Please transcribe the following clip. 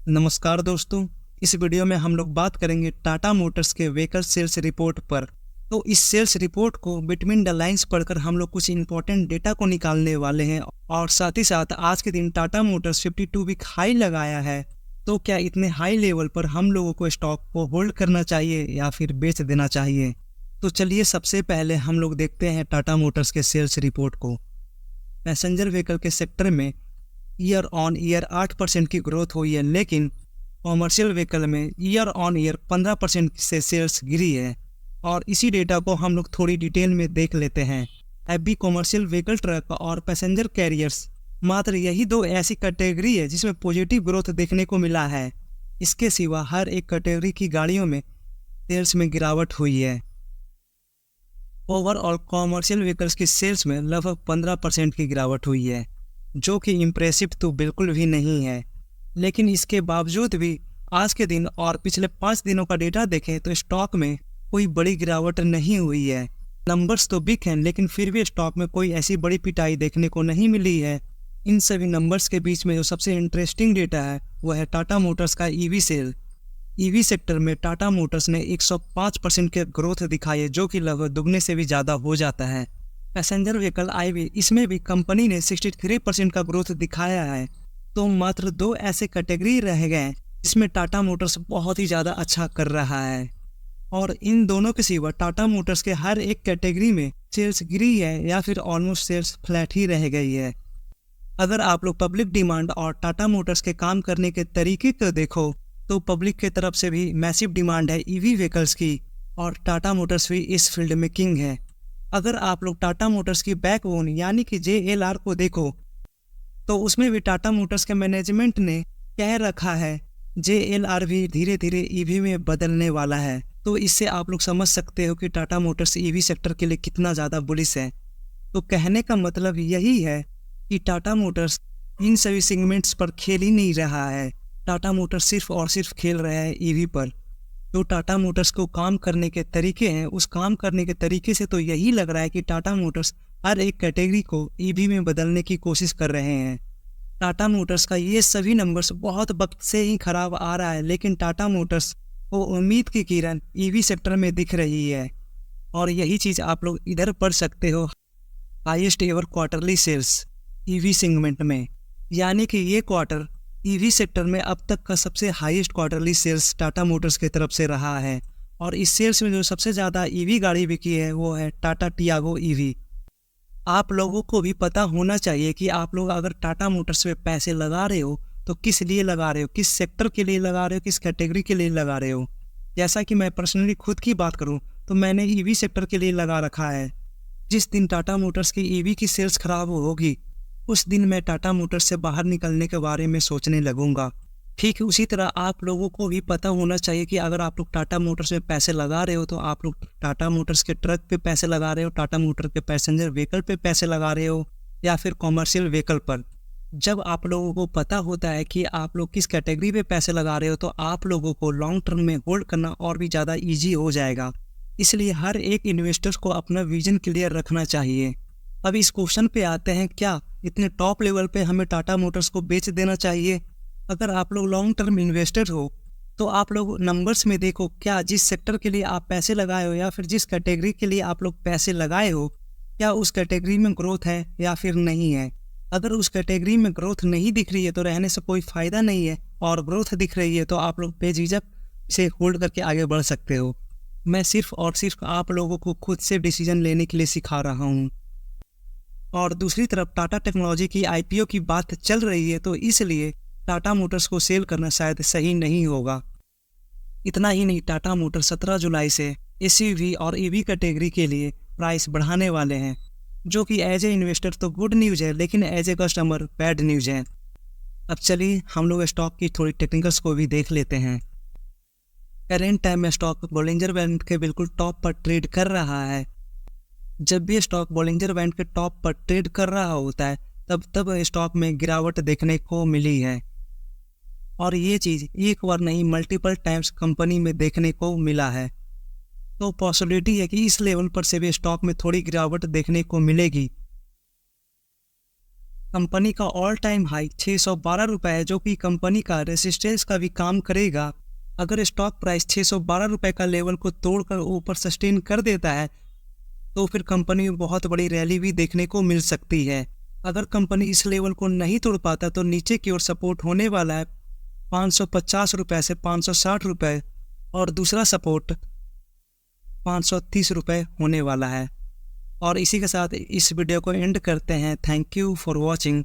नमस्कार दोस्तों। इस वीडियो में हम लोग बात करेंगे टाटा मोटर्स के व्हीकल सेल्स रिपोर्ट पर। तो इस सेल्स रिपोर्ट को बिटवीन द लाइंस पढ़कर हम लोग कुछ इंपॉर्टेंट डेटा को निकालने वाले हैं और साथ ही साथ आज के दिन टाटा मोटर्स 52 वीक हाई लगाया है। तो क्या इतने हाई लेवल पर हम लोगों को स्टॉक को होल्ड करना चाहिए या फिर बेच देना चाहिए? तो चलिए सबसे पहले हम लोग देखते हैं टाटा मोटर्स के सेल्स रिपोर्ट को। पैसेंजर व्हीकल के सेक्टर में ईयर ऑन ईयर 8% की ग्रोथ हुई है, लेकिन कॉमर्शियल व्हीकल में ईयर ऑन ईयर 15% से सेल्स गिरी है। और इसी डेटा को हम लोग थोड़ी डिटेल में देख लेते हैं। अभी कॉमर्शियल व्हीकल ट्रक और पैसेंजर कैरियर्स मात्र यही दो ऐसी कैटेगरी है जिसमें पॉजिटिव ग्रोथ देखने को मिला है। इसके सिवा हर एक कैटेगरी की गाड़ियों में सेल्स में गिरावट हुई है। ओवरऑल कॉमर्शियल व्हीकल्स की सेल्स में लगभग 15% की गिरावट हुई है, जो कि इम्प्रेसिव तो बिल्कुल भी नहीं है। लेकिन इसके बावजूद भी आज के दिन और पिछले 5 दिनों का डेटा देखें तो स्टॉक में कोई बड़ी गिरावट नहीं हुई है। नंबर्स तो बिग हैं, लेकिन फिर भी स्टॉक में कोई ऐसी बड़ी पिटाई देखने को नहीं मिली है। इन सभी नंबर्स के बीच में जो सबसे इंटरेस्टिंग डेटा है वह है टाटा मोटर्स का ईवी सेल। ईवी सेक्टर में टाटा मोटर्स ने 105% के ग्रोथ दिखाई है, जो कि लगभग दुगने से भी ज़्यादा हो जाता है। पैसेंजर व्हीकल आईवी इसमें भी कंपनी ने 63% का ग्रोथ दिखाया है। तो मात्र दो ऐसे कैटेगरी रह गए जिसमें टाटा मोटर्स बहुत ही ज़्यादा अच्छा कर रहा है। और इन दोनों के सिवा टाटा मोटर्स के हर एक कैटेगरी में सेल्स गिरी है या फिर ऑलमोस्ट सेल्स फ्लैट ही रह गई है। अगर आप लोग पब्लिक डिमांड और टाटा मोटर्स के काम करने के तरीके को देखो तो पब्लिक की तरफ से भी मैसिव डिमांड है ईवी व्हीकल्स की, और टाटा मोटर्स भी इस फील्ड में किंग है। अगर आप लोग टाटा मोटर्स की बैकबोन यानी कि JLR को देखो तो उसमें भी टाटा मोटर्स के मैनेजमेंट ने कह रखा है JLR भी धीरे धीरे ईवी में बदलने वाला है। तो इससे आप लोग समझ सकते हो कि टाटा मोटर्स ईवी सेक्टर के लिए कितना ज़्यादा बुलिश है। तो कहने का मतलब यही है कि टाटा मोटर्स इन सभी सेगमेंट्स पर खेल ही नहीं रहा है। टाटा मोटर्स सिर्फ और सिर्फ खेल रहा है ईवी पर। जो टाटा मोटर्स को काम करने के तरीके हैं, उस काम करने के तरीके से तो यही लग रहा है कि टाटा मोटर्स हर एक कैटेगरी को ईवी में बदलने की कोशिश कर रहे हैं। टाटा मोटर्स का ये सभी नंबर्स बहुत वक्त से ही खराब आ रहा है, लेकिन टाटा मोटर्स को उम्मीद की किरण ईवी सेक्टर में दिख रही है। और यही चीज़ आप लोग इधर पढ़ सकते हो, highest ever quarterly sales EV segment में, यानी कि ये क्वार्टर ईवी सेक्टर में अब तक का सबसे highest quarterly sales Tata Motors की तरफ से रहा है। और इस सेल्स में जो सबसे ज़्यादा ईवी गाड़ी बिकी है वो है टाटा टियागो ईवी। आप लोगों को भी पता होना चाहिए कि आप लोग अगर टाटा मोटर्स पे पैसे लगा रहे हो तो किस लिए लगा रहे हो, किस सेक्टर के लिए लगा रहे हो, किस कैटेगरी के लिए लगा रहे हो। जैसा कि मैं पर्सनली खुद की बात करूँ तो मैंने ईवी सेक्टर के लिए लगा रखा है। जिस दिन टाटा मोटर्स की ईवी की सेल्स खराब होगी उस दिन मैं टाटा मोटर्स से बाहर निकलने के बारे में सोचने लगूंगा। ठीक उसी तरह आप लोगों को भी पता होना चाहिए कि अगर आप लोग टाटा मोटर्स में पैसे लगा रहे हो तो आप लोग टाटा मोटर्स के ट्रक पे पैसे लगा रहे हो, टाटा मोटर के पैसेंजर व्हीकल पे पैसे लगा रहे हो, या फिर कॉमर्शियल व्हीकल पर। जब आप लोगों को पता होता है कि आप लोग किस कैटेगरी पे पैसे लगा रहे हो तो आप लोगों को लॉन्ग टर्म में होल्ड करना और भी ज़्यादा ईजी हो जाएगा। इसलिए हर एक इन्वेस्टर्स को अपना विजन क्लियर रखना चाहिए। अब इस क्वेश्चन पे आते हैं, क्या इतने टॉप लेवल पे हमें टाटा मोटर्स को बेच देना चाहिए? अगर आप लोग लॉन्ग टर्म इन्वेस्टर हो तो आप लोग नंबर्स में देखो, क्या जिस सेक्टर के लिए आप पैसे लगाए हो या फिर जिस कैटेगरी के लिए आप लोग पैसे लगाए हो, क्या उस कैटेगरी में ग्रोथ है या फिर नहीं है। अगर उस कैटेगरी में ग्रोथ नहीं दिख रही है तो रहने से कोई फ़ायदा नहीं है, और ग्रोथ दिख रही है तो आप लोग बेझिझक से होल्ड करके आगे बढ़ सकते हो। मैं सिर्फ और सिर्फ आप लोगों को खुद से डिसीजन लेने के लिए सिखा रहा हूँ। और दूसरी तरफ टाटा टेक्नोलॉजी की IPO की बात चल रही है, तो इसलिए टाटा मोटर्स को सेल करना शायद सही नहीं होगा। इतना ही नहीं, टाटा मोटर्स 17 जुलाई से SUV और EV कैटेगरी के लिए प्राइस बढ़ाने वाले हैं, जो कि एज ए इन्वेस्टर तो गुड न्यूज़ है, लेकिन as a customer bad news है। अब चलिए हम लोग स्टॉक की थोड़ी टेक्निकल्स को भी देख लेते हैं। करेंट टाइम में स्टॉक बोलिंजर बैंड के बिल्कुल टॉप पर ट्रेड कर रहा है। जब भी स्टॉक बोलिंजर बैंड के टॉप पर ट्रेड कर रहा होता है तब स्टॉक में गिरावट देखने को मिली है, और ये चीज़ एक बार नहीं मल्टीपल टाइम्स कंपनी में देखने को मिला है। तो पॉसिबिलिटी है कि इस लेवल पर से भी स्टॉक में थोड़ी गिरावट देखने को मिलेगी। कंपनी का ऑल टाइम हाई 612 रुपये है, जो कि कंपनी का रेसिस्टेंस का भी काम करेगा। अगर स्टॉक प्राइस 612 रुपये का लेवल को तोड़कर ऊपर सस्टेन कर देता है तो फिर कंपनी में बहुत बड़ी रैली भी देखने को मिल सकती है। अगर कंपनी इस लेवल को नहीं तोड़ पाता तो नीचे की ओर सपोर्ट होने वाला है 550 रुपये से 560 रुपये, और दूसरा सपोर्ट 530 रुपये होने वाला है। और इसी के साथ इस वीडियो को एंड करते हैं। Thank you for watching.